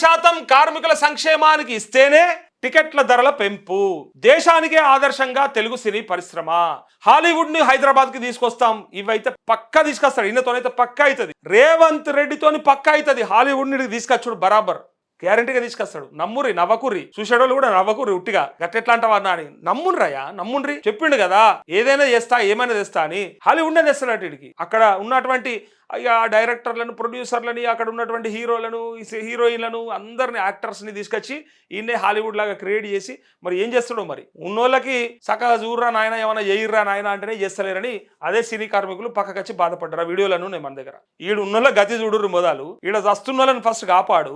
20% కార్మికుల సంక్షేమానికి ఇస్తేనే టికెట్ల ధరల పెంపు. దేశానికే ఆదర్శంగా తెలుగు సినీ పరిశ్రమ. హాలీవుడ్ ని హైదరాబాద్ కి తీసుకొస్తాం. ఇవైతే పక్కా తీసుకొస్తాడు. ఈయనతోనైతే పక్కా అవుతుంది. రేవంత్ రెడ్డితోని పక్కా అవుతుంది. హాలీవుడ్ ని తీసుకొచ్చుడు బరాబర్ గ్యారంటీగా తీసుకొస్తాడు. నమ్మురి, నవ్వకుర్రి, చూసేటోళ్ళు కూడా నవ్వకుర్రి. ఉట్టిగా గట్టెట్లా అంటావా అని నమ్ముండ్రయ్యా, నమ్ముండ్రి. చెప్పిండు కదా ఏదైనా చేస్తా, ఏమైనా తెస్తా అని. హాలీవుడ్ నే తెస్తాడు వీడికి. అక్కడ ఉన్నటువంటి డైరెక్టర్లను, ప్రొడ్యూసర్లని, అక్కడ ఉన్నటువంటి హీరోలను, హీరోయిన్లను, అందరిని, యాక్టర్స్ని తీసుకొచ్చి ఈయనే హాలీవుడ్ లాగా క్రియేట్ చేసి మరి ఏం చేస్తాడో మరి. ఉన్నోళ్ళకి సకగా చూర్రా నాయన, ఏమైనా చేయర్రా నాయన అంటేనే చేస్తలేరని అదే సినీ కార్మికులు పక్కకొచ్చి బాధపడ్డారు. వీడియోలను ఉన్నాయి మన దగ్గర. ఈడు ఉన్నోళ్ళ గతి చూడుర్రు మొదలు. ఈడ వస్తున్నోళ్ళని ఫస్ట్ కాపాడు.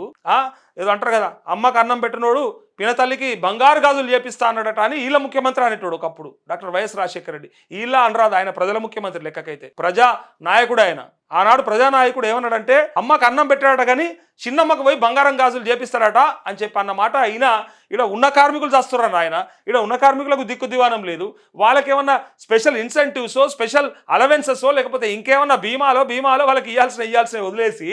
ఏదో అంటారు కదా, అమ్మకు అన్నం పెట్టినోడు పినతల్లికి బంగారు గాజులు చేపిస్తా అన్నాడట అని వీళ్ళ ముఖ్యమంత్రి అనేటోడు ఒకప్పుడు డాక్టర్ వైఎస్ రాజశేఖర రెడ్డి. వీళ్ళ అనరాదు, ఆయన ప్రజల ముఖ్యమంత్రి లెక్కకైతే, ప్రజా నాయకుడు ఆయన. ఆనాడు ప్రజానాయకుడు ఏమన్నాడంటే అమ్మకు అన్నం పెట్టాడట కానీ చిన్నమ్మకు పోయి బంగారం గాజులు చేపిస్తాడట అని చెప్పి అన్నమాట. ఈయన ఇక్కడ ఉన్న కార్మికులు చేస్తున్నారు. ఆయన ఇక్కడ ఉన్న కార్మికులకు దిక్కు దివానం లేదు. వాళ్ళకేమన్నా స్పెషల్ ఇన్సెంటివ్సో, స్పెషల్ అలవెన్సెసో, లేకపోతే ఇంకేమన్నా బీమాలో వాళ్ళకి ఇవ్వాల్సిన వదిలేసి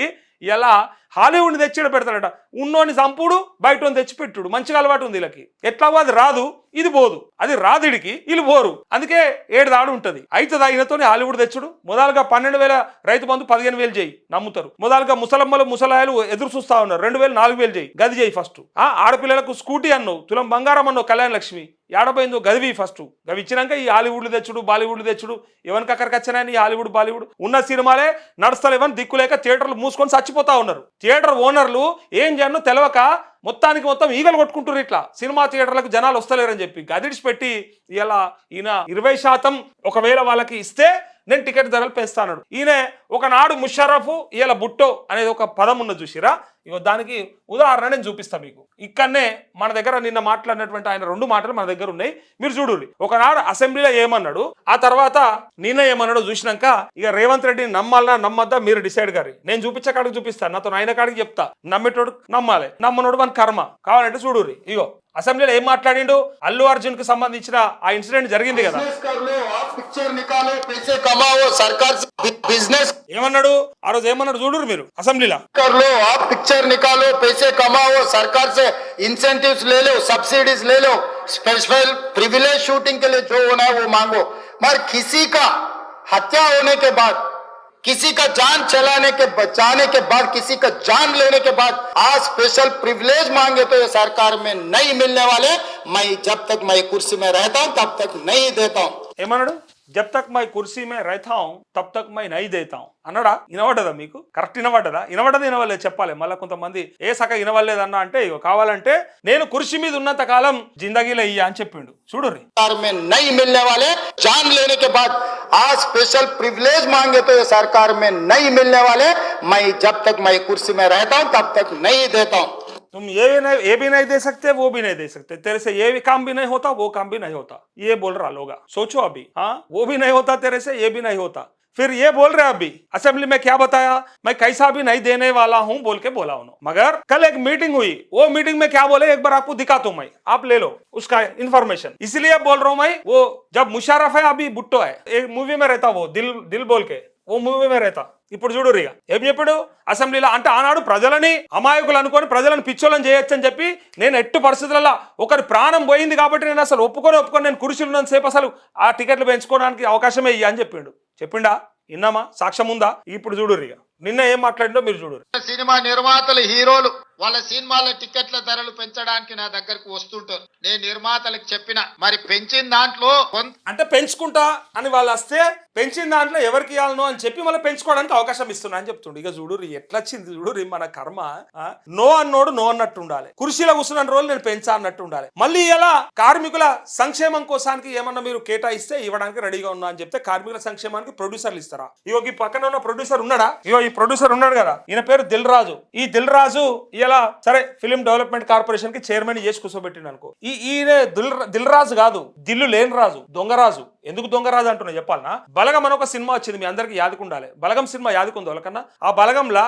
ఇలా హాలీవుడ్ని తెచ్చిడ పెడతాడట. ఉన్నోని చంపుడు, బయట తెచ్చిపెట్టుడు. మంచిగా అలవాటు ఉంది వీళ్ళకి. ఎట్లాగో అది రాదు, ఇది పోదు. అది రాదిడికి, వీళ్ళు పోరు. అందుకే 7 దాడు ఉంటుంది. అవుతుంది అయినతో హాలీవుడ్ తెచ్చుడు. మొదలుగా 12,000 రైతు బంధు 15,000 చేయి, నమ్ముతారు. మొదలుగా ముసలమ్మలు ముసలాయలు ఎదురు చూస్తా ఉన్నారు. 2,000 4,000 చేయి, గది చేయి ఫస్ట్. ఆడపిల్లలకు స్కూటీ అన్నావు, తులం బంగారం అన్నావు, కళ్యాణ లక్ష్మి ఏడపోయిందో గదివి ఫస్ట్. గవి ఇచ్చినాక ఈ హాలీవుడ్లు తెచ్చుడు, బాలీవుడ్లు తెచ్చుడు. ఎవరికి అక్కడికి వచ్చినాయని హాలీవుడ్ బాలీవుడ్ ఉన్న సినిమాలే నడుస్తలేవని దిక్కులేక థియేటర్లు మూసుకొని చచ్చిపోతా ఉన్నారు. థియేటర్ ఓనర్లు ఏం చేయను తెలవక మొత్తం ఈగలు కొట్టుకుంటారు. ఇట్లా సినిమా థియేటర్లకు జనాలు వస్తలేరని చెప్పి గదిడిచి పెట్టి ఇలా ఈయన 20% ఒకవేళ వాళ్ళకి ఇస్తే నేను టికెట్ ధరలు పెంచుతాడు. ఈయన ఒకనాడు ముషర్రఫ్, ఇలా బుట్టో అనేది ఒక పదం ఉన్నది చూసిరా. ఇగో దానికి ఉదాహరణ నేను చూపిస్తాను మీకు. ఇక్కడనే మన దగ్గర నిన్న మాట్లాడినటువంటి ఆయన 2 మాటలు మన దగ్గర ఉన్నాయి, మీరు చూడుర్రి. ఒకనాడు అసెంబ్లీలో ఏమన్నాడు, ఆ తర్వాత నిన్న ఏమన్నాడో చూసినాక ఇక రేవంత్ రెడ్డిని నమ్మాలన్నా నమ్మద్దా మీరు డిసైడ్ గారి. నేను చూపించే కాడికి చూపిస్తాను, నాతో ఆయన కాడికి చెప్తా. నమ్మేటోడు నమ్మాలి, నమ్మనోడు మన కర్మ. కావాలంటే చూడుర్రి. ఇగో అసెంబ్లీలో ఏం మాట్లాడిండు, అల్లు అర్జున్ కు సంబంధించిన ఆ ఇన్సిడెంట్ జరిగింది కదా. ఏమన్నాడు ఆ రోజు, ఏమన్నాడు చూడుర్రి మీరు అసెంబ్లీలో. पिक्चर निकालो, पैसे कमाओ, सरकार से इंसेंटिव्स ले लो, सब्सिडीज ले लो, स्पेशल प्रिविलेज शूटिंग के लिए जो होना है वो मांगो। मगर किसी का हत्या होने के बाद, किसी का जान बचाने के बाद, किसी का जान लेने के बाद आज स्पेशल प्रिविलेज मांगे तो ये सरकार में नहीं मिलने वाले। मैं जब तक मैं कुर्सी में रहता हूं तब तक नहीं देता हूं। ఏమన్నాడు, జబ్ తక్ మై కుర్సీ మే రైతా హూ తబ్ తక్ మై నహీ దేతా హూ అన్నాడా? వినవడ్డదా మీకు? కరెక్ట్ వినవడ్డదా? వినవలేదు చెప్పాలి. మళ్ళీ కొంతమంది ఏ సక వినవలేదన్నా అంటే ఇగో కావాలంటే నేను కుర్చీ మీద ఉన్నంత కాలం జిందగీలో ఇయ్యా అని చెప్పిండు. చూడుర్రి. नहीं मिलने वाले, जान लेने के बाद आज स्पेशल प्रिविलेज मांगे तो ये सरकार में नहीं मिलने वाले। मैं जब तक मैं कुर्सी में रहता हूं तब तक नहीं देता हूं। तुम ये भी नहीं दे सकते, वो भी नहीं दे सकते, तेरे से ये भी काम भी नहीं होता, वो काम भी नहीं होता, ये बोल रहा लोग. सोचो अभी, हाँ वो भी नहीं होता तेरे से, ये भी नहीं होता. फिर ये बोल रहे अभी असेंबली में क्या बताया, मैं कैसा भी नहीं देने वाला हूं बोल के बोला उन्होंने. मगर कल एक मीटिंग हुई, वो मीटिंग में क्या बोले एक बार आपको दिखाता हूं मैं, आप ले लो उसका इंफॉर्मेशन. इसलिए बोल रहा हूं मैं, वो जब मुशर्रफ है अभी बुट्टो है, एक मूवी में रहता वो दिल बोल के, वो मूवी में रहता. ఇప్పుడు చూడుర్రిగా ఏం చెప్పాడు అసెంబ్లీలో అంటే, ఆనాడు ప్రజలని అమాయకులు అనుకొని ప్రజలను పిచ్చోళ్ళని చేయొచ్చని చెప్పి, నేను ఎట్టు పరిస్థితులలో ఒకరి ప్రాణం పోయింది కాబట్టి నేను అసలు ఒప్పుకొని నేను కుర్చీలు ఉన్నంతసేపు అసలు ఆ టికెట్లు పెంచుకోవడానికి అవకాశమే ఇయ్య అని చెప్పిండా? విన్నామా? సాక్ష్యం ఉందా? ఇప్పుడు చూడుర్రిగా నిన్న ఏం మాట్లాడిందో మీరు చూడుర్రి. సినిమా నిర్మాతలు, హీరోలు వాళ్ళ సినిమాల టికెట్ల ధరలు పెంచడానికి నా దగ్గరకు వస్తుంటారు. నేను నిర్మాతలకు చెప్పిన మరి పెంచిన దాంట్లో అంటే పెంచుకుంటా అని వాళ్ళు వస్తే పెంచిన దాంట్లో ఎవరికి ఇవ్వాలనో అని చెప్పి మళ్ళీ పెంచుకోవడానికి అవకాశం ఇస్తున్నా అని చెప్తుండే. ఇక చూడుర్రి ఎట్లా వచ్చింది చూడుర్రి మన కర్మ. నో అన్నోడు నో అన్నట్టు ఉండాలి, కుర్చీలో కూర్చున్న రోజులు నేను పెంచా అన్నట్టు ఉండాలి. మళ్ళీ ఇలా కార్మికుల సంక్షేమం కోసానికి ఏమన్నా మీరు కేటాయిస్తే ఇవ్వడానికి రెడీగా ఉన్నా అని చెప్తే కార్మికుల సంక్షేమానికి ప్రొడ్యూసర్లు ఇస్తారా? ఇగో ఈ పక్కన ఉన్న ప్రొడ్యూసర్ ఉన్నాడా? ఇగో ఈ ప్రొడ్యూసర్ ఉన్నాడు కదా, ఈయన పేరు దిల్ రాజు. ఈ దిల్ రాజు ఇలా సరే ఫిలిం డెవలప్మెంట్ కార్పొరేషన్ కి చైర్మన్ చేసి కూర్చోబెట్టిండు అనుకో. ఈయన దిల్ రాజు కాదు, దిల్లు లేని రాజు, దొంగరాజు. ఎందుకు దొంగరాజు అంటున్నా చెప్పాలనా? బలగం అని ఒక సినిమా వచ్చింది, మీ అందరికి యాదకుండాలి. బలగం సినిమా యాదకుందో వాళ్ళకన్నా. ఆ బలగంలా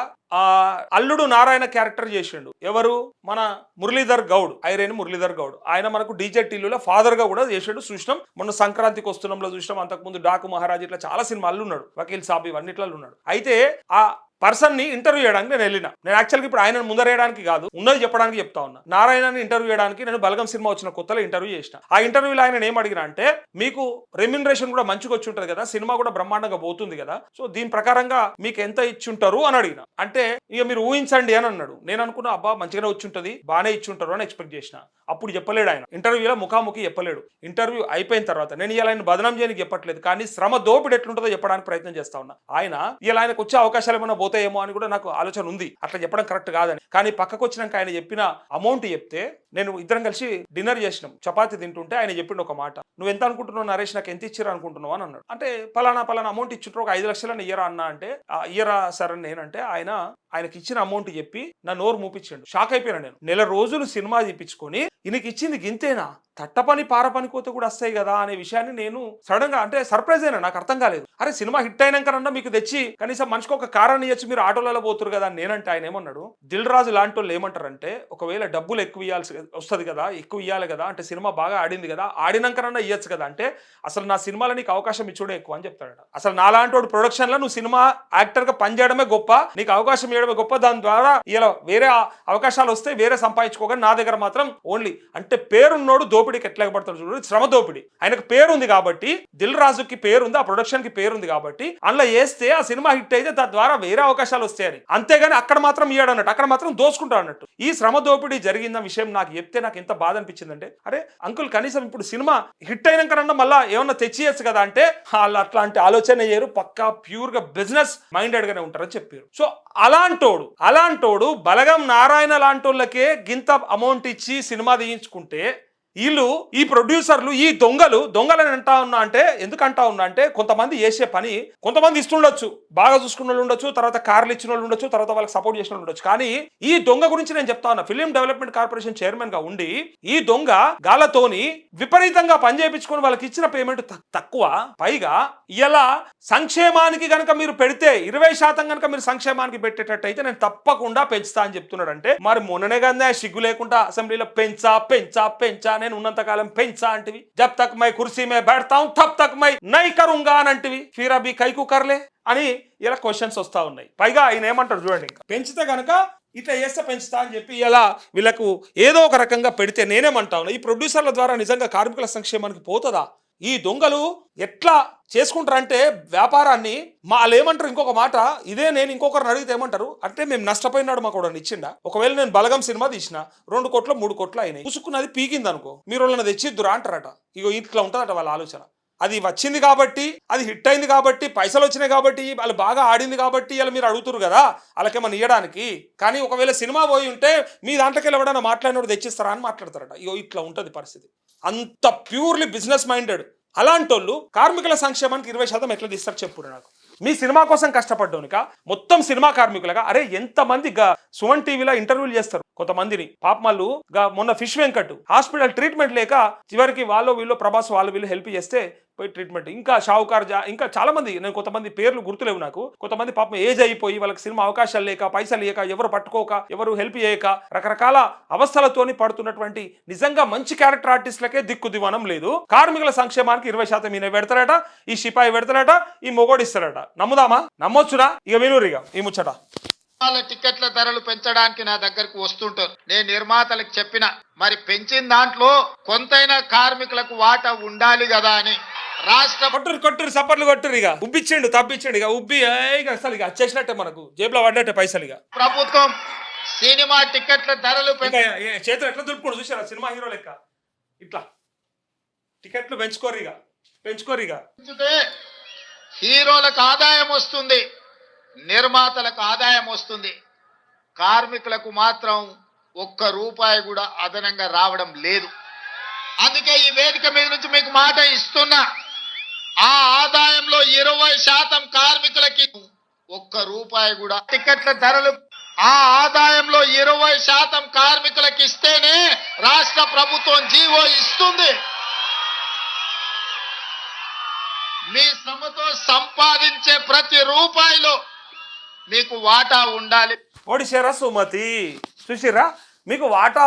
అల్లుడు నారాయణ క్యారెక్టర్ చేసిండు. ఎవరు? మన మురళీధర్ గౌడ్, ఐరేని మురళీధర్ గౌడ్. ఆయన మనకు డీజే టిల్లులో ఫాదర్ గా కూడా చేసాడు, చూసినాం. మొన్న సంక్రాంతికి వస్తున్నాంలో చూసినాం. అంతకుముందు డాకు మహారాజ్, ఇట్లా చాలా సినిమాలు ఉన్నాడు. వకీల్ సాబ్ ఇవన్నిట్లలో ఉన్నాడు. అయితే ఆ పర్సన్ ని ఇంటర్వ్యూ చేయడానికి నేను వెళ్ళిన. నేను యాక్చువల్గా ఇప్పుడు ఆయన ముందరేయడానికి కాదు, ఉన్నది చెప్పడానికి చెప్తా ఉన్నా. నారాయణని ఇంటర్వ్యూ చేయడానికి నేను బలగం సినిమా వచ్చిన కొత్తలో ఇంటర్వ్యూ చేసిన. ఆ ఇంటర్వ్యూలో ఆయన ఏం అడిగిన అంటే, మీకు రెమ్యునరేషన్ కూడా మంచిగా వచ్చి ఉంటుంది కదా, సినిమా కూడా బ్రహ్మాండంగా పోతుంది కదా, సో దీని ప్రకారంగా మీకు ఎంత ఇచ్చుంటారు అని అడిగిన. అంటే ఇక మీరు ఊహించండి అని అన్నాడు. నేను అనుకున్నా అబ్బా మంచిగానే వచ్చి ఉంటుంది, బాగానే ఇచ్చుంటారు అని ఎక్స్పెక్ట్ చేసిన. అప్పుడు చెప్పలేడు ఆయన, ఇంటర్వ్యూలో ముఖాముఖి చెప్పలేడు. ఇంటర్వ్యూ అయిపోయిన తర్వాత నేను ఇలా ఆయన బదనాం చేయడానికి చెప్పట్లేదు, కానీ శ్రమ దోపిడి ఎట్లుంటుందో చెప్పడానికి ప్రయత్నం చేస్తా ఉన్నా. ఆయన ఇలా ఆయనకు వచ్చే అవకాశాలు ఏమైనా పోతాయేమో అని కూడా నాకు ఆలోచన ఉంది, అట్లా చెప్పడం కరెక్ట్ కాదని. కానీ పక్కకు వచ్చినాక ఆయన చెప్పిన అమౌంట్ చెప్తే, నేను ఇద్దరం కలిసి డిన్నర్ చేసినాం, చపాతి తింటుంటే ఆయన చెప్పిండు ఒక మాట, నువ్వు ఎంత అనుకుంటున్నావు నరేష్, నాకు ఎంత ఇచ్చారు అనుకుంటున్నావు అని అన్నాడు. అంటే పలానా అమౌంట్ ఇచ్చుంటారు, ఒక 5 లక్షలని ఇయ్యరా అన్న అంటే, ఇయ్యరా సార్ అని నేనంటే, ఆయనకి ఇచ్చిన అమౌంట్ చెప్పి నా నోరు మూపించండు. షాక్ అయిపోయినా నేను. నెల రోజులు సినిమా తీపించుకొని ఈయనకి ఇచ్చింది గింతేనా, తట్ట పని పార పని కోత కూడా వస్తాయి కదా అనే విషయాన్ని నేను సడన్ గా అంటే సర్ప్రైజ్ అయినా, నాకు అర్థం కాలేదు. అరే సినిమా హిట్ అయినాకన్నా మీకు తెచ్చి కనీసం మనిషికి ఒక కారాన్ని ఇచ్చి మీరు ఆటోలలో పోతురు కదా అని నేనంటే, ఆయన ఏమన్నాడు, దిల్ రాజు లాంటి వాళ్ళు ఏమంటారంటే, ఒకవేళ డబ్బులు ఎక్కువ ఇవ్వాల్సి వస్తుంది కదా, ఎక్కువ ఇవ్వాలి కదా, అంటే సినిమా బాగా ఆడింది కదా, ఆడినాకన్నా ఇవ్వచ్చు కదా అంటే, అసలు నా సినిమాలో నీకు అవకాశం ఇచ్చుడే ఎక్కువ అని చెప్తాడట. అసలు నాలాంటి వాడు ప్రొడక్షన్ లో నువ్వు సినిమా యాక్టర్ గా పనిచేయడమే గొప్ప, నీకు అవకాశం ఇవ్వడమే గొప్ప, దాని ద్వారా ఇలా వేరే అవకాశాలు వస్తే వేరే సంపాదించుకోగా, నా దగ్గర మాత్రం ఓన్లీ అంటే పేరున్నోడు దోపిడీకి ఎట్లా పడతాడు చూడు, శ్రమ దోపిడి. ఆయనకు పేరుంది కాబట్టి, దిల్ రాజుకి పేరుంది, ఆ ప్రొడక్షన్ కి పేరుంది కాబట్టి అందులో వేస్తే ఆ సినిమా హిట్ అయితే దాని ద్వారా వేరే అవకాశాలు వస్తాయని. అంతేగాని అక్కడ మాత్రం ఇయ్యాడు అన్నట్టు, అక్కడ మాత్రం దోచుకుంటాడు అన్నట్టు. ఈ శ్రమ దోపిడీ జరిగిన విషయం నాకు చెప్తే నాకు ఎంత బాధ అనిపించిందంటే, అరే అంకుల్ కనీసం ఇప్పుడు సినిమా హిట్ అయినాకన్నా మళ్ళా ఏమన్నా తెచ్చియచ్చు కదా అంటే, వాళ్ళు అట్లాంటి ఆలోచన చేయరు, పక్కా ప్యూర్ గా బిజినెస్ మైండెడ్ గానే ఉంటారని చెప్పారు. సో అలాంటోడు బలగం నారాయణ లాంటోళ్ళకే గింత అమౌంట్ ఇచ్చి సినిమా తీయించుకుంటే, వీళ్ళు ఈ ప్రొడ్యూసర్లు ఈ దొంగలని అంటా ఉన్నా అంటే, ఎందుకు అంటా ఉన్నా అంటే, కొంతమంది చేసే పని కొంతమంది ఇస్తుండొచ్చు, బాగా చూసుకున్న వాళ్ళు ఉండొచ్చు, తర్వాత కార్లు ఇచ్చిన వాళ్ళు ఉండొచ్చు, తర్వాత వాళ్ళకి సపోర్ట్ చేసిన వాళ్ళు ఉండొచ్చు. కానీ ఈ దొంగ గురించి నేను చెప్తా ఉన్నా. ఫిలిం డెవలప్మెంట్ కార్పొరేషన్ చైర్మన్ గా ఉండి ఈ దొంగ గాలతోని విపరీతంగా పని చేయించుకొని వాళ్ళకి ఇచ్చిన పేమెంట్ తక్కువ, పైగా ఇలా సంక్షేమానికి గనక మీరు పెడితే 20% గనక మీరు సంక్షేమానికి పెట్టేటట్టయితే నేను తప్పకుండా పెంచుతా అని చెప్తున్నాడు. అంటే మరి మొన్ననే కదా సిగ్గు లేకుండా అసెంబ్లీలో పెంచా నేను ఉన్నంతకాలం పెంచా అంటివి, జబ్ తక్ మై కుర్సీ మే బైఠతాం తబ్ తక్ మై నై కరుంగా అని అంటివి, ఫిర్ అభి కైకు కర్లే అని ఇలా క్వశ్చన్స్ వస్తా ఉన్నాయి. పైగా ఆయన ఏమంటారు చూడండి, ఇంకా పెంచితే గనక ఇట్లా చేస్తే పెంచుతా అని చెప్పి ఇలా వీళ్ళకు ఏదో ఒక రకంగా పెడితే నేనేమంటా ఉన్నా, ఈ ప్రొడ్యూసర్ల ద్వారా నిజంగా కార్మికుల సంక్షేమానికి పోతుందా? ఈ దొంగలు ఎట్లా చేసుకుంటారంటే వ్యాపారాన్ని, వాళ్ళు ఏమంటారు ఇంకొక మాట, ఇదే నేను ఇంకొకరిని అడిగితే ఏమంటారు అంటే, మేము నష్టపోయినాడు మాకు కూడా ఇచ్చిండా, ఒకవేళ నేను బలగం సినిమా తీసిన 2 కోట్లు 3 కోట్లు అయినాయి, పుసుకున్నది పీకింది అనుకో, మీరు వాళ్ళని తెచ్చిద్దురా అంటారట. ఇగో ఇట్లా ఉంటుందట వాళ్ళ ఆలోచన. అది వచ్చింది కాబట్టి, అది హిట్ అయింది కాబట్టి, పైసలు వచ్చినాయి కాబట్టి, వాళ్ళు బాగా ఆడింది కాబట్టి ఇలా మీరు అడుగుతారు కదా వాళ్ళకేమన్నా ఇవ్వడానికి. కానీ ఒకవేళ సినిమా పోయి ఉంటే మీ దాంట్లోకి ఎవడన్నా మాట్లాడినోడు తెచ్చిస్తారా అని మాట్లాడతారట. ఇగో ఇట్లా ఉంటుంది పరిస్థితి. అంత ప్యూర్లీ బిజినెస్ మైండెడ్ అలాంటి వాళ్ళు కార్మికుల సంక్షేమానికి 20% ఎట్లా తీస్తారు చెప్పురు నాకు. మీ సినిమా కోసం కష్టపడ్డానిక మొత్తం సినిమా కార్మికులుగా, అరే ఎంతమంది సుమన్ టీవీలో ఇంటర్వ్యూలు చేస్తారు కొంతమందిని, పాపమల్లు మొన్న ఫిష్ వెంకట్ హాస్పిటల్ ట్రీట్మెంట్ లేక చివరికి వీళ్ళు ప్రభాస్ వీళ్ళు హెల్ప్ చేస్తే పోయి ట్రీట్మెంట్, ఇంకా షావుకార్ ఇంకా చాలా మంది, నేను కొంతమంది పేర్లు గుర్తులేవు నాకు, కొంతమంది పాపం ఏజ్ అయిపోయి వాళ్ళకి సినిమా అవకాశాలు లేక, పైసలు లేక, ఎవరు పట్టుకోక, ఎవరు హెల్ప్ చేయక, రకరకాల అవస్థలతోని పడుతున్నటువంటి నిజంగా మంచి క్యారెక్టర్ ఆర్టిస్టులకే దిక్కు దివానం లేదు. కార్మికుల సంక్షేమానికి 20% ఈయన పెడతారట, ఈ సిపాయి పెడతారట, ఈ మొగోడు ఇస్తారట. నమ్ముదామా? నమ్మొచ్చునా? ఇక వినూరిగా ఈ ముచ్చట. టికెట్ల ధరలు పెంచడానికి నా దగ్గరకు వస్తుంటారు. నేను నిర్మాతలకు చెప్పిన, మరి పెంచిన దాంట్లో కొంతైనా కార్మికులకు వాటా ఉండాలి కదా అని. రాష్ట్ర కొట్టురు సపర్లు కొట్టురు, ఇక ఉబ్బిచ్చిండు తప్పించిండు, ఇక ఉబ్బి అసలు ఇక వచ్చేసినట్టే మనకు జేబులో పడ్డట్టే పైసలు. ఇక ప్రభుత్వం సినిమా టికెట్ల ధరలు చేతులు ఎట్లా దులుపుకోడు చూసారా సినిమా హీరో లెక్క, ఇట్లా టికెట్లు పెంచుకోరు ఇక హీరోలకు ఆదాయం వస్తుంది, నిర్మాతలకు ఆదాయం వస్తుంది, కార్మికులకు మాత్రం ₹1 కూడా అదనంగా రావడం లేదు. అందుకే ఈ వేదిక మీద నుంచి మీకు మాట ఇస్తున్నా, ఆ ఆదాయంలో 20% కార్మికులకి ₹1 కూడా టికెట్ల ధరలు, ఆ ఆదాయంలో 20% కార్మికులకి ఇస్తేనే రాష్ట్ర ప్రభుత్వం జీవో ఇస్తుంది. మీ శ్రమతో సంపాదించే ప్రతి రూపాయిలో మీకు వాటా ఉండాలి. ఓడిసారా సుమతి, చూసిరా, మీకు వాటా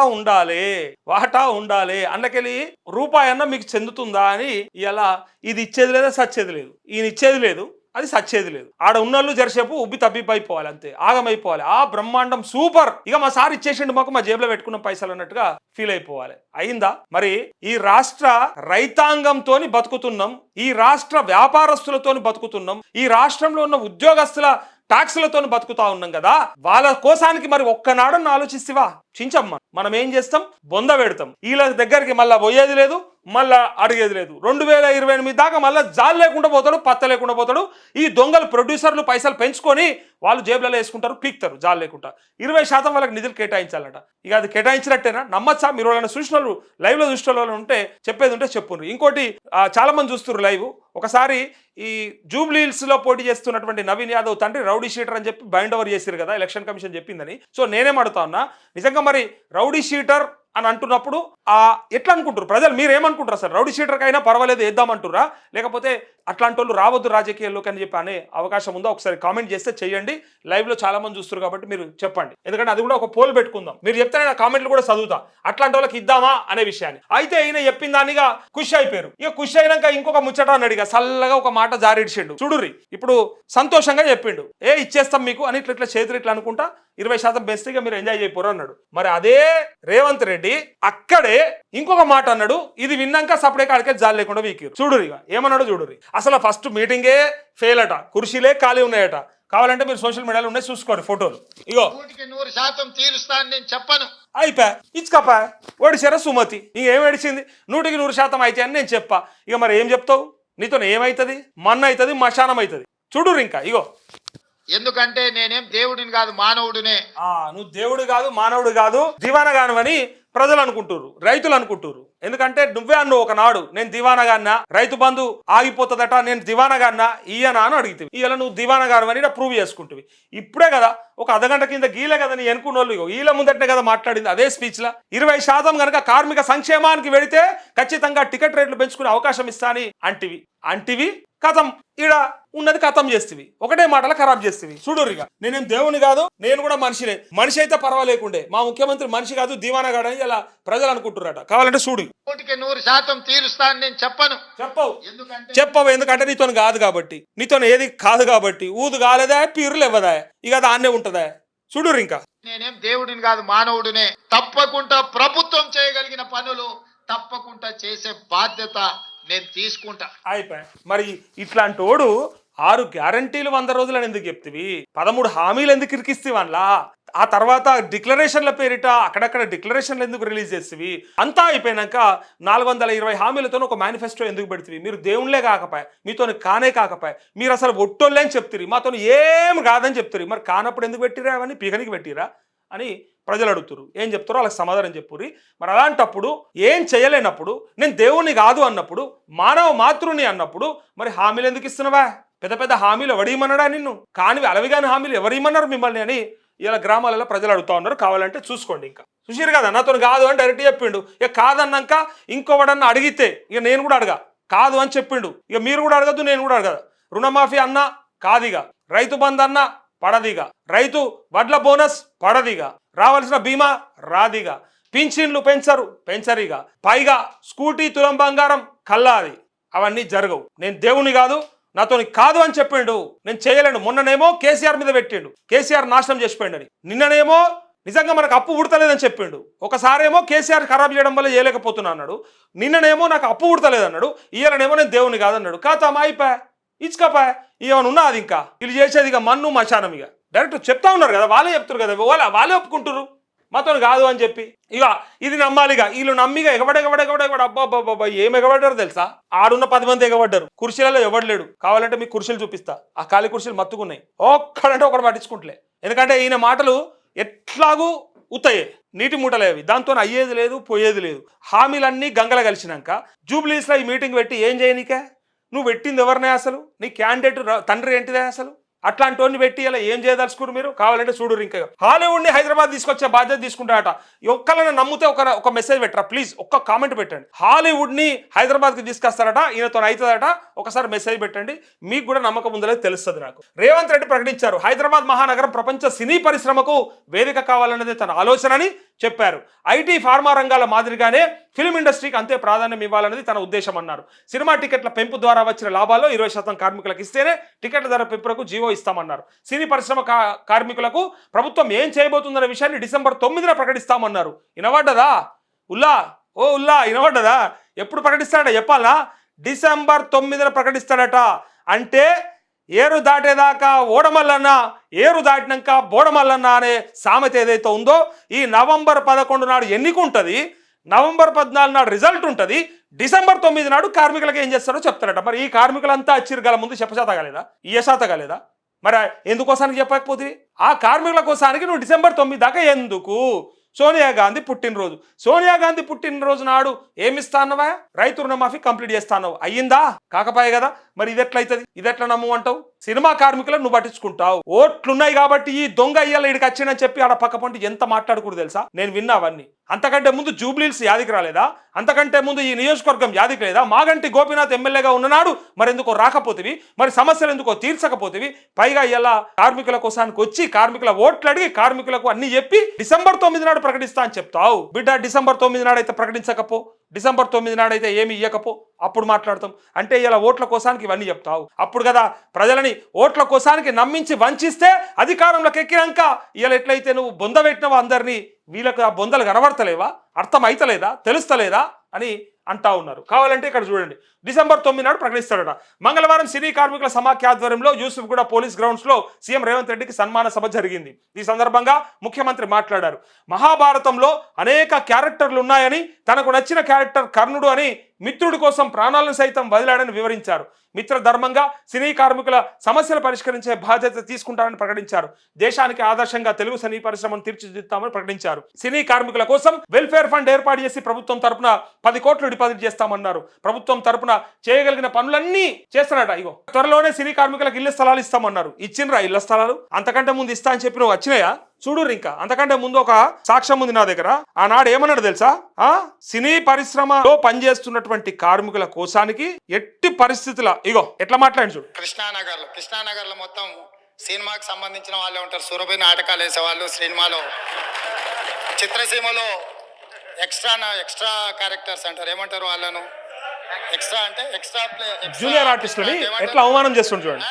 ఉండాలి అందుకెళ్ళి రూపాయి అన్న మీకు చెందుతుందా అని ఇలా ఇది ఇచ్చేది లేదా సచ్చేది లేదు, ఈయన ఇచ్చేది లేదు, అది సచ్చేది లేదు. ఆడ ఉన్నోళ్ళు జరసేపు ఉబ్బి తబ్బిబ్బైపోవాలి, అంతే ఆగమైపోవాలి. ఆ బ్రహ్మాండం సూపర్, ఇక మా సార్ ఇచ్చేసిండు మాకు, మా జేబులో పెట్టుకున్న పైసలు అన్నట్టుగా ఫీల్ అయిపోవాలి. అయిందా? మరి ఈ రాష్ట్ర రైతాంగంతోని బతుకుతున్నాం, ఈ రాష్ట్ర వ్యాపారస్తులతోని బతుకుతున్నాం, ఈ రాష్ట్రంలో ఉన్న ఉద్యోగస్తుల ట్యాక్సులతో బతుకుతా ఉన్నాం కదా, వాళ్ళ కోసానికి మరి ఒక్కనాడని ఆలోచిస్తావా? చించమ్మ. మనం ఏం చేస్తాం? బొంద పెడతాం. వీళ్ళ దగ్గరికి మళ్ళా పోయేది లేదు, మళ్ళా అడిగేది లేదు. 2028 దాకా మళ్ళీ జాలు లేకుండా పోతాడు, పత్త లేకుండా పోతాడు. ఈ దొంగలు ప్రొడ్యూసర్లు పైసలు పెంచుకొని వాళ్ళు జేబులలో వేసుకుంటారు, పీక్తారు జాలు లేకుండా. 20% వాళ్ళకి నిధులు కేటాయించాలట. ఇక అది కేటాయించినట్టేనా? నమ్మచ్చా? మీరు వాళ్ళని చూసిన వాళ్ళు, లైవ్ లో చూసిన వాళ్ళు ఉంటే చెప్పేది ఉంటే చెప్పుండ్రు. ఇంకోటి, చాలా మంది చూస్తున్నారు లైవ్. ఒకసారి ఈ జూబ్లీ హిల్స్ లో పోటీ చేస్తున్నటువంటి నవీన్ యాదవ్ తండ్రి రౌడీ షీటర్ అని చెప్పి బైండ్ ఓవర్ చేశారు కదా, ఎలక్షన్ కమిషన్ చెప్పిందని. సో నేనేం అడుగుతా ఉన్నా, నిజంగా మరి రౌడీ షీటర్ అని అంటున్నప్పుడు ఎట్లా అనుకుంటారు ప్రజలు? మీరు ఏమనుకుంటారు సార్? రౌడీ షీటర్కి అయినా పర్వాలేదు వేద్దామంటురా, లేకపోతే అట్లాంటి వాళ్ళు రావద్దు రాజకీయాల్లోకి అని చెప్పి అనే అవకాశం ఉందో? ఒకసారి కామెంట్ చేస్తే చెయ్యండి. లైవ్ లో చాలా మంది చూస్తారు కాబట్టి మీరు చెప్పండి, ఎందుకంటే అది కూడా ఒక పోల్ పెట్టుకుందాం. మీరు చెప్తే నా కామెంట్లు కూడా చదువుతా, అట్లాంటి వాళ్ళకి ఇద్దామా అనే విషయాన్ని. అయితే ఈయన చెప్పిన దానిగా ఖుషి అయిపోయారు. ఇక ఖుషి అయినాక ఇంకొక ముచ్చట అన్నాడు, ఇక చల్లగా ఒక మాట జారిడిచిండు. చూడుర్రి, ఇప్పుడు సంతోషంగా చెప్పిండు, ఇచ్చేస్తాం మీకు అని ఇట్లా చేతులు ఇట్లా అనుకుంటా 20% బెస్ట్ గా మీరు ఎంజాయ్ చేయపోరు అన్నాడు. మరి అదే రేవంత్ రెడ్డి అక్కడే ఇంకొక మాట అన్నాడు. ఇది విన్నాక సపడే కాడికే జాలి లేకుండా వీకిరు. చూడుర్రి ఇక ఏమన్నాడు చూడుర్రి. అసలు ఫస్ట్ మీటింగే ఫెయిల్ అట, కుర్చీలే ఖాళీ ఉన్నాయట. కావాలంటే మీరు సోషల్ మీడియాలో ఉన్నాయి, చూసుకోండి ఫోటోలు. ఇగో 100% తీరుస్తాను నేను చెప్పను. అయిపోయా, ఇచ్చుకపా ఓడిసారా సుమతి. ఇంకేం ఏడిచింది? 100% అయితే అని నేను చెప్పా. ఇక మరి ఏం చెప్తావు? నీతో ఏమవుతుంది? మన్న అవుతుంది, మశానం అవుతుంది. చూడుర్రి ఇంకా ఇగో. ఎందుకంటే నేనేం దేవుడిని కాదు, మానవుడినే. నువ్వు దేవుడు కాదు, మానవుడు కాదు, దివానగాను అని ప్రజలు అనుకుంటున్నారు, రైతులు అనుకుంటున్నారు. ఎందుకంటే నువ్వే అన్నావు ఒకనాడు, నేను దివానగాన్నా, రైతు బంధు ఆగిపోతుందట, నేను దివానగాన్నా ఈయన అని అడిగితే ఇలా నువ్వు దివానగాను అని ప్రూవ్ చేసుకుంటువి. ఇప్పుడే కదా ఒక అర్ధగంట కింద గీలే కదా నీ అనుకున్న వాళ్ళు వీళ్ళ ముందటనే కదా మాట్లాడింది అదే స్పీచ్ లా. 20% కనుక కార్మిక సంక్షేమానికి వెళితే ఖచ్చితంగా టికెట్ రేట్లు పెంచుకునే అవకాశం ఇస్తా అని అంటివి కథం ఈడ ఉన్నది కథం చేస్తేవి, ఒకటే మాటల ఖరాబ్ చేస్తేవి. చూడురిగా, నేనేం దేవుని కాదు, నేను కూడా మనిషినే. మనిషి అయితే పర్వాలేకుండే, మా ముఖ్యమంత్రి మనిషి కాదు, దివానగాడు అని ఇలా ప్రజలు అనుకుంటున్నారట. కావాలంటే చూడు. 100% తీరుస్తాను నేను చెప్పను. చెప్పవు ఎందుకంటే నీతో కాదు కాబట్టి, నీతో ఏది కాదు కాబట్టి. ఊదు కాలేదా, పీరులు ఇవ్వదా, ఇక దాన్నే ఉంటదా. చూడుర్రి ఇంకా. నేనేం దేవుడిని కాదు, మానవుడినే. తప్పకుండా ప్రభుత్వం చేయగలిగిన పనులు తప్పకుండా చేసే బాధ్యత నేను తీసుకుంటా. అయిపోయా. మరి ఇట్లాంటి వాడు 6 గ్యారంటీలు 100 రోజులు అని ఎందుకు చెప్తివి? 13 హామీలు ఎందుకు ఇరికిస్తేవి అందులో? ఆ తర్వాత డిక్లరేషన్ల పేరిట అక్కడక్కడ డిక్లరేషన్లు ఎందుకు రిలీజ్ చేస్తేవి? అంతా అయిపోయినాక 420 హామీలతో ఒక మేనిఫెస్టో ఎందుకు పెడుతుంది? మీరు దేవుళ్లే కాకపోయా, మీతో కానే కాకపోయా, మీరు అసలు ఒట్టోళ్ళే అని చెప్తారు, మాతో ఏం కాదని చెప్తారు. మరి కానప్పుడు ఎందుకు పెట్టిరా? అవన్నీ పీకనికి పెట్టిరా అని ప్రజలు అడుగుతారు. ఏం చెప్తారో వాళ్ళకి సమాధానం చెప్పుర్రి. మరి అలాంటప్పుడు ఏం చేయలేనప్పుడు, నేను దేవుణ్ణి కాదు అన్నప్పుడు, మానవ మాతృని అన్నప్పుడు మరి హామీలు ఎందుకు ఇస్తున్నావా? పెద్ద పెద్ద హామీలు ఎవడేమన్నాడా నిన్ను? కానివి అలవిగాని హామీలు ఎవరేమన్నారు మిమ్మల్ని అని ఇలా గ్రామాలలో ప్రజలు అడుగుతా ఉన్నారు. కావాలంటే చూసుకోండి. ఇంకా చూసిరు కదా, నాతో కాదు అని డైరెక్ట్ చెప్పిండు. ఇక కాదన్నాక ఇంకోవడన్నా అడిగితే ఇక నేను కూడా అడగా, కాదు అని చెప్పిండు. ఇక మీరు కూడా అడగద్దు, నేను కూడా అడగదు. రుణమాఫీ అన్నా కాదిగా, రైతు బంధు అన్నా పడదిగా, రైతు వడ్ల బోనస్ పడదిగా, రావాల్సిన బీమా రాదిగా, పింఛన్లు పెంచరిగా, పైగా స్కూటీ తులం బంగారం కల్లాది. అవన్నీ జరగవు. నేను దేవుని కాదు, నాతో కాదు అని చెప్పిండు. నేను చేయలేను. మొన్ననేమో కేసీఆర్ మీద పెట్టిండు, కేసీఆర్ నాశనం చేసిపోయిండు అని. నిన్ననేమో నిజంగా మనకు అప్పు పుడతలేదని చెప్పిండు. ఒకసారేమో కేసీఆర్ ఖరాబ్ చేయడం వల్ల చేయలేకపోతున్నా అన్నాడు. నిన్ననేమో నాకు అప్పు పుడతలేదన్నాడు. ఇయ్యాలనేమో నేను దేవుని కాదన్నాడు. కాతామా అయిపోయా, ఇచ్చుకపా. ఏమైనా ఉన్నది ఇంకా వీళ్ళు చేసేది ఇక మన్ను మశానం. ఇక డైరెక్ట్ చెప్తా ఉన్నారు కదా, వాళ్ళే చెప్తారు కదా, వాళ్ళే ఒప్పుకుంటారు మాతో కాదు అని చెప్పి. ఇక ఇది నమ్మాలిగా. వీళ్ళు నమ్మిగా ఎగబడ అబ్బాబ్బాబ్బా ఏం ఎగబడ్డారు తెలుసా? ఆడున్న 10 మంది ఎగబడ్డారు. కుర్చీలలో ఎవడలేడు. కావాలంటే మీకు కుర్చీలు చూపిస్తా. ఆ ఖాళీ కుర్చీలు మత్తుకున్నాయి. ఒక్కడంటే ఒకటి పట్టించుకుంటలే. ఎందుకంటే ఈయన మాటలు ఎట్లాగూ ఉత్తయ్యే, నీటి మూటలేవి. దాంతో అయ్యేది లేదు, పోయేది లేదు. హామీలన్నీ గంగల కలిసినాక జూబ్లీస్లో ఈ మీటింగ్ పెట్టి ఏం చేయనికే? నువ్వు పెట్టింది ఎవరినే? అసలు నీ క్యాండిడేట్ తండ్రి ఏంటిదే? అసలు అట్లాంటి వాడిని పెట్టి ఇలా ఏం చేయదలుచుకున్నారు మీరు? కావాలంటే చూడు. ఇంకా హాలీవుడ్ని హైదరాబాద్ తీసుకొచ్చే బాధ్యత తీసుకుంటారట. ఒక్కళ్ళని నమ్మితే ఒక మెసేజ్ పెట్టరా ప్లీజ్, ఒక్క కామెంట్ పెట్టండి. హాలీవుడ్ని హైదరాబాద్కి తీసుకొస్తారట, ఈయనతో అవుతుందట. ఒకసారి మెసేజ్ పెట్టండి, మీకు కూడా నమ్మకం ఉందనేది తెలుస్తుంది నాకు. రేవంత్ రెడ్డి ప్రకటించారు, హైదరాబాద్ మహానగరం ప్రపంచ సినీ పరిశ్రమకు వేదిక కావాలనేది తన ఆలోచనని. చెప్పారు. ఐటీ ఫార్మా రంగాల మాదిరిగానే ఫిల్మ్ ఇండస్ట్రీకి అంతే ప్రాధాన్యం ఇవ్వాలనేది తన ఉద్దేశం అన్నారు. సినిమా టికెట్ల పెంపు ద్వారా వచ్చిన లాభాల్లో 20% కార్మికులకు ఇస్తేనే టికెట్ల ధర పెంపులకు జీవో ఇస్తామన్నారు. సినీ పరిశ్రమ కార్మికులకు ప్రభుత్వం ఏం చేయబోతుందనే విషయాన్ని డిసెంబర్ 9న ప్రకటిస్తామన్నారు. వినబడ్డదా ఉల్లా? ఉల్లా వినబడ్డదా? ఎప్పుడు ప్రకటిస్తాడట చెప్పాలా? డిసెంబర్ 9న ప్రకటిస్తాడట. అంటే ఏరు దాటేదాకా ఓడమల్లన్న, ఏరు దాటినాక బోడమల్లన్న అనే సామెత ఏదైతే ఉందో, ఈ నవంబర్ 11 నాడు ఎన్నిక ఉంటుంది, నవంబర్ 14 నాడు రిజల్ట్ ఉంటుంది, డిసెంబర్ 9 నాడు కార్మికులకు ఏం చేస్తారో చెప్తారట. మరి ఈ కార్మికులంతా అచ్చిరగల ముందు చెప్పశాత కాలేదా? ఇయ్యశాత కాలేదా? మరి ఎందుకోసానికి చెప్పకపోతే ఆ కార్మికుల కోసానికి నువ్వు డిసెంబర్ 9 దాకా ఎందుకు? సోనియా గాంధీ పుట్టినరోజు, సోనియా గాంధీ పుట్టినరోజు నాడు ఏమిస్తా అన్నవా? రైతు రుణమాఫీ కంప్లీట్ చేస్తా అన్నావు, అయ్యిందా? కాకపాయే కదా. మరి ఇది ఎట్లయితుంది? ఇది ఎట్లా నమ్ము అంటావు? సినిమా కార్మికులను నువ్వు పట్టించుకుంటావు. ఓట్లున్నాయి కాబట్టి ఈ దొంగ అయ్యాల ఇడికి వచ్చిందని చెప్పి ఆడ పక్క పంటి ఎంత మాట్లాడుకూడదు తెలుసా? నేను విన్నా అవన్నీ. అంతకంటే ముందు జూబ్లీహిల్స్ యాదికి రాలేదా? అంతకంటే ముందు ఈ నియోజకవర్గం యాదికి లేదా? మాగంటి గోపీనాథ్ ఎమ్మెల్యేగా ఉన్ననాడు మరి ఎందుకో రాకపోతివి, మరి సమస్యలు ఎందుకో తీర్చకపోతివి. పైగా ఇలా కార్మికుల కోసానికి వచ్చి కార్మికుల ఓట్లు అడిగి కార్మికులకు అన్ని చెప్పి డిసెంబర్ 9 నాడు ప్రకటిస్తా అని చెప్తావు. బిడ్డ డిసెంబర్ 9 నాడైతే ప్రకటించకపో, డిసెంబర్ 9 నాడైతే ఏమి ఇయ్యకపో, అప్పుడు మాట్లాడతాం. అంటే ఇలా ఓట్ల కోసానికి ఇవన్నీ చెప్తావు. అప్పుడు కదా ప్రజలని ఓట్ల కోసానికి నమ్మించి వంచిస్తే అధికారంలోకి ఎక్కినాక ఇలా ఎట్లయితే నువ్వు బొంద పెట్టినవో అందరినీ, వీళ్ళకు ఆ బొందలు కనబడతలేవా? అర్థం అయితలేదా? తెలుస్తలేదా అని అంటా ఉన్నారు. కావాలంటే ఇక్కడ చూడండి, డిసెంబర్ 9 నాడు ప్రకటిస్తాడట. మంగళవారం సినీ కార్మికుల సమాఖ్య ఆధ్వర్యంలో యూసుఫ్గూడ పోలీస్ గ్రౌండ్స్ లో సీఎం రేవంత్ రెడ్డికి సన్మాన సభ జరిగింది. ఈ సందర్భంగా ముఖ్యమంత్రి మాట్లాడారు. మహాభారతంలో అనేక క్యారెక్టర్లు ఉన్నాయని, తనకు నచ్చిన క్యారెక్టర్ కర్ణుడు అని మిత్రుడి కోసం ప్రాణాలను సైతం వదిలాడని వివరించారు. మిత్ర ధర్మంగా సినీ కార్మికుల సమస్యలు పరిష్కరించే బాధ్యత తీసుకుంటారని ప్రకటించారు. దేశానికి ఆదర్శంగా తెలుగు సినీ పరిశ్రమను తీర్చిదిద్దామని ప్రకటించారు. సినీ కార్మికుల కోసం వెల్ఫేర్ ఫండ్ ఏర్పాటు చేసి ప్రభుత్వం తరపున 10 కోట్లు డిపాజిట్ చేస్తామన్నారు. ప్రభుత్వం తరపున చేయగలిగిన పనులన్నీ చేస్తారట. ఇగో త్వరలోనే సినీ కార్మికులకు ఇళ్ల స్థలాలు ఇస్తామన్నారు. ఇచ్చిండ్రా ఇళ్ల స్థలాలు? అంతకంటే ముందు ఇస్తా అని చెప్పి నువ్వు వచ్చినాయా? చూడుర్రి. ఇంకా అంతకంటే ముందు ఒక సాక్ష్యం ఉంది నా దగ్గర. ఆనాడు ఏమన్నాడు తెలుసా? సినీ పరిశ్రమలో పనిచేస్తున్నటువంటి కార్మికుల కోసానికి ఎట్టి పరిస్థితుల ఇగో ఎట్లా మాట్లాడి చూడు. కృష్ణానగర్ లో మొత్తం సినిమాకి సంబంధించిన వాళ్ళే ఉంటారు. సూరభి నాటకాలు వేసేవాళ్ళు, సినిమాలో చిత్రసీమలో ఎక్స్ట్రా క్యారెక్టర్స్ అంటారు. ఏమంటారు వాళ్ళను? ఎక్స్ట్రా అంటే ఎక్స్ట్రా ప్లే, జూనియర్ ఆర్టిస్టులని ఎట్లా అవమానం చేస్తుండ్రు చూడండి.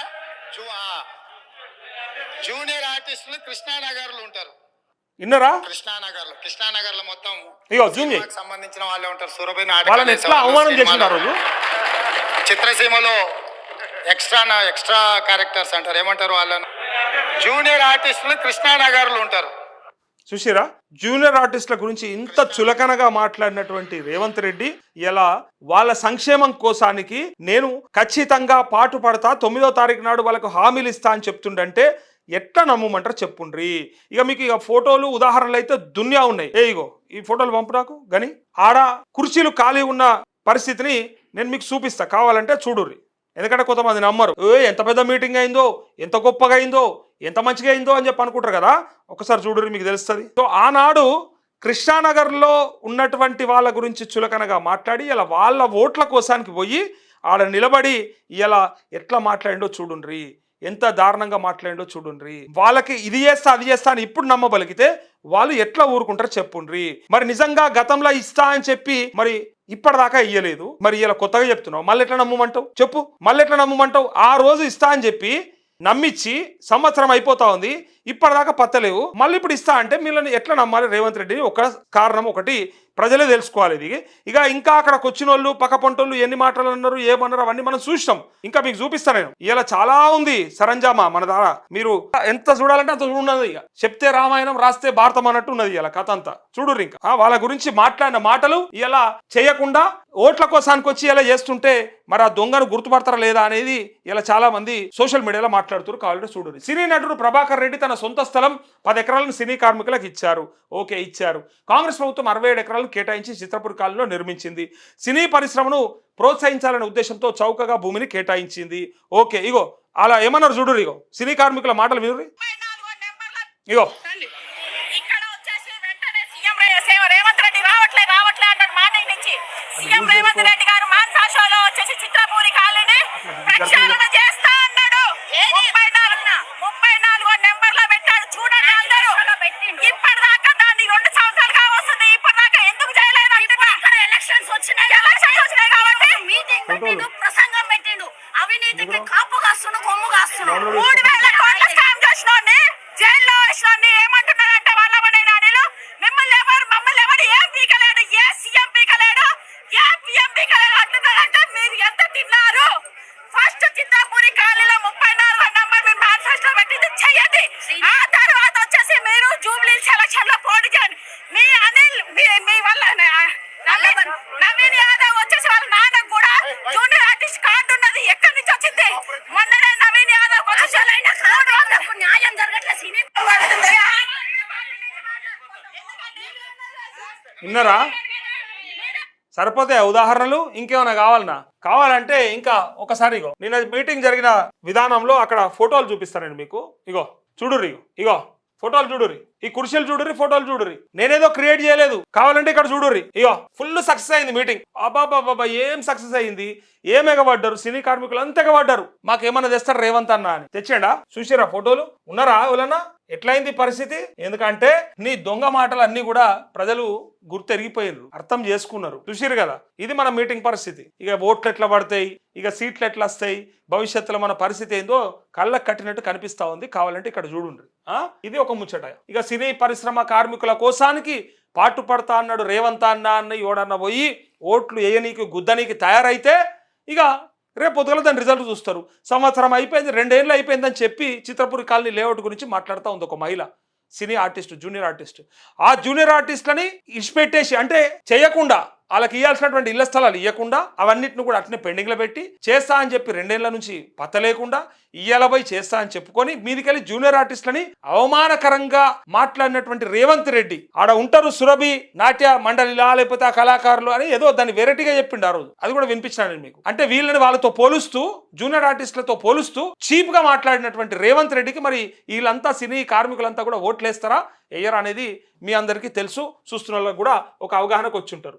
జూనియర్ ఆర్టిస్టులు కృష్ణానగర్ లో ఉంటారు. ఇన్నరా? కృష్ణానగర్ లో మొత్తం ఇగో జూనియర్ సంబంధించిన వాళ్ళే ఉంటారు. సూరభి వాళ్ళని ఎట్లా అవమానం చేసిండ్రు రోజు. చిత్రసీమలో ఎక్స్ట్రా క్యారెక్టర్స్ అంటారు. ఏమంటారు వాళ్ళను? జూనియర్ ఆర్టిస్టులు కృష్ణానగర్ లో ఉంటారు. చూసిరా? జూనియర్ ఆర్టిస్టుల గురించి ఇంత చులకనగా మాట్లాడినటువంటి రేవంత్ రెడ్డి ఇలా వాళ్ళ సంక్షేమం కోసానికి నేను ఖచ్చితంగా పాటు పడతా, 9వ తారీఖు నాడు వాళ్ళకు హామీలు ఇస్తా అని చెప్తుండంటే ఎట్లా నమ్మమంటారు చెప్పుండ్రి. ఇక మీకు ఇక ఫోటోలు ఉదాహరణలు అయితే దునియా ఉన్నాయి. ఇగో ఈ ఫోటోలు పంపు నాకు. కానీ ఆడ కుర్చీలు ఖాళీ ఉన్న పరిస్థితిని నేను మీకు చూపిస్తా, కావాలంటే చూడుర్రి. ఎందుకంటే కొంతమంది నమ్మరు. ఎంత పెద్ద మీటింగ్ అయిందో, ఎంత గొప్పగా అయిందో, ఎంత మంచిగా అయిందో అని చెప్పి అనుకుంటారు కదా. ఒకసారి చూడుర్రి, మీకు తెలుస్తుంది. సో ఆనాడు కృష్ణానగర్లో ఉన్నటువంటి వాళ్ళ గురించి చులకనగా మాట్లాడి ఇలా వాళ్ళ ఓట్ల కోసానికి పోయి ఆడ నిలబడి ఇలా ఎట్లా మాట్లాడిండో చూడుండ్రి, ఎంత దారుణంగా మాట్లాడిండో చూడుండ్రి. వాళ్ళకి ఇది చేస్తా అది చేస్తా అని ఇప్పుడు నమ్మబలిగితే వాళ్ళు ఎట్లా ఊరుకుంటారు చెప్పుండ్రి. మరి నిజంగా గతంలో ఇస్తా అని చెప్పి మరి ఇప్పటిదాకా ఇయ్యలేదు, మరి ఇలా కొత్తగా చెప్తున్నావు, మళ్ళీ ఎట్లా నమ్మమంటావు చెప్పు? మళ్ళీ ఎట్లా నమ్మమంటావు? ఆ రోజు ఇస్తా అని చెప్పి నమ్మించి సంవత్సరం అయిపోతా ఉంది, ఇప్పటిదాకా పత్తలేవు, మళ్ళీ ఇప్పుడు ఇస్తా అంటే వీళ్ళని ఎట్లా నమ్మాలి రేవంత్ రెడ్డి? ఒక కారణం ఒకటి ప్రజలే తెలుసుకోవాలి. ఇది ఇక ఇంకా అక్కడికి వచ్చిన వాళ్ళు పక్క పంటోళ్ళు ఎన్ని మాటలు అన్నారు, ఏమన్నారు అవన్నీ మనం చూసినాం. ఇంకా మీకు చూపిస్తాను నేను. ఇలా చాలా ఉంది సరంజామా మన ద్వారా. మీరు ఎంత చూడాలంటే అంత చూడన్నది. ఇక చెప్తే రామాయణం రాస్తే భారతం అన్నట్టు ఉన్నది ఇలా కథ అంతా. చూడుర్రి. ఇంకా వాళ్ళ గురించి మాట్లాడిన మాటలు ఇలా చేయకుండా ఓట్ల కోసానికి వచ్చి ఇలా చేస్తుంటే మరి ఆ దొంగను గుర్తుపడతారా లేదా అనేది ఇలా చాలా మంది సోషల్ మీడియాలో మాట్లాడుతున్నారు. కావాలంటే చూడుర్రి. సినీ నటుడు ప్రభాకర్ రెడ్డి తన సొంత స్థలం 10 ఎకరాలను సినీ కార్మికులకు ఇచ్చారు. ఓకే, ఇచ్చారు. కాంగ్రెస్ ప్రభుత్వం 67 ఎకరాలను కేటాయించి చిత్రపూర్ కాలంలో నిర్మించింది. సినీ పరిశ్రమను ప్రోత్సహించాలనే ఉద్దేశంతో చౌకగా భూమిని కేటాయించింది. ఓకే, ఇగో అలా ఏమన్నారు చూడు. ఇగో సినీ కార్మికుల మాటలు మీరు. ఇగో సీఎం రేవంత్ రెడ్డి గారు మాన్సా షోలో వచ్చేసి చిత్రపూరి కాలనీ ప్రక్షాళన చేస్తా అన్నాడు. 34 నెంబర్లో పెట్టాడు. చూడండి అందరూ. ఇప్పటిదాకా దాన్ని 2 సంవత్సరాలుగా విన్నారా? సరిపోతాయా ఉదాహరణలు? ఇంకేమైనా కావాలంటే ఇంకా ఒకసారి ఇగో నిన్న మీటింగ్ జరిగిన విధానంలో అక్కడ ఫోటోలు చూపిస్తానండి మీకు. ఇగో చూడుర్రి, ఇగో ఫోటోలు చూడుర్రి, ఈ కుర్చీలు చూడుర్రి, ఫోటోలు చూడుర్రి. నేనేదో క్రియేట్ చేయలేదు, కావాలంటే ఇక్కడ చూడుర్రి. ఇగో ఫుల్ సక్సెస్ అయింది మీటింగ్. అబ్బాబాబా ఏం సక్సెస్ అయింది, ఏం ఎగబడ్డారు సినీ కార్మికులు, అంత ఎగబడ్డారు. మాకేమన్నా తెస్తారు రేవంత్ అన్న అని. తెచ్చాడా? చూసిరా ఫోటోలు? ఉన్నారా ఎవరన్నా? ఎట్లయింది పరిస్థితి? ఎందుకంటే నీ దొంగ మాటలు అన్ని కూడా ప్రజలు గుర్తెరిగిపోయినారు, అర్థం చేసుకున్నారు. చూసిరు కదా, ఇది మన మీటింగ్ పరిస్థితి. ఇక ఓట్లు ఎట్లా పడతాయి, ఇక సీట్లు ఎట్లా వస్తాయి, భవిష్యత్తులో మన పరిస్థితి ఏందో కళ్ళకు కట్టినట్టు కనిపిస్తా ఉంది. కావాలంటే ఇక్కడ చూడుండ్రి. ఇది ఒక ముచ్చట. ఇక సినీ పరిశ్రమ కార్మికుల కోసానికి పాటుపడతా అన్నాడు రేవంత్ అన్న ఎవడన్నా పోయి ఓట్లు వేయనీకి గుద్దనీకి తయారైతే ఇక రేపు పొద్దుగల దాని రిజల్ట్ చూస్తారు. సంవత్సరం అయిపోయింది, 2 ఏళ్ళు అయిపోయిందని చెప్పి చిత్రపురి కాలనీ లేఅవుట్ గురించి మాట్లాడుతూ ఉంది ఒక మహిళ, సినీ ఆర్టిస్ట్, జూనియర్ ఆర్టిస్ట్. ఆ జూనియర్ ఆర్టిస్ట్లని ఇచ్చిపెట్టేసి, అంటే చేయకుండా, వాళ్ళకి ఇవ్వాల్సినటువంటి ఇళ్ల స్థలాలు ఇవ్వకుండా అవన్నిటిని కూడా అట్నే పెండింగ్లో పెట్టి చేస్తా అని చెప్పి 2 ఏళ్ల నుంచి పత్త లేకుండా ఇయ్యాలపై చేస్తా అని చెప్పుకొని మీదికెళ్ళి జూనియర్ ఆర్టిస్టులని అవమానకరంగా మాట్లాడినటువంటి రేవంత్ రెడ్డి, ఆడ ఉంటారు సురభి నాట్య మండలిలా లేకపోతే ఆ కళాకారులు అని ఏదో దాన్ని వెరైటీగా చెప్పిండు ఆ రోజు. అది కూడా వినిపించాను మీకు. అంటే వీళ్ళని వాళ్ళతో పోలుస్తూ, జూనియర్ ఆర్టిస్టులతో పోలుస్తూ చీప్ గా మాట్లాడినటువంటి రేవంత్ రెడ్డికి మరి వీళ్ళంతా సినీ కార్మికులంతా కూడా ఓట్లేస్తారా వేయరా అనేది మీ అందరికీ తెలుసు. చూస్తున్న వాళ్ళకి కూడా ఒక అవగాహనకు వచ్చి ఉంటారు.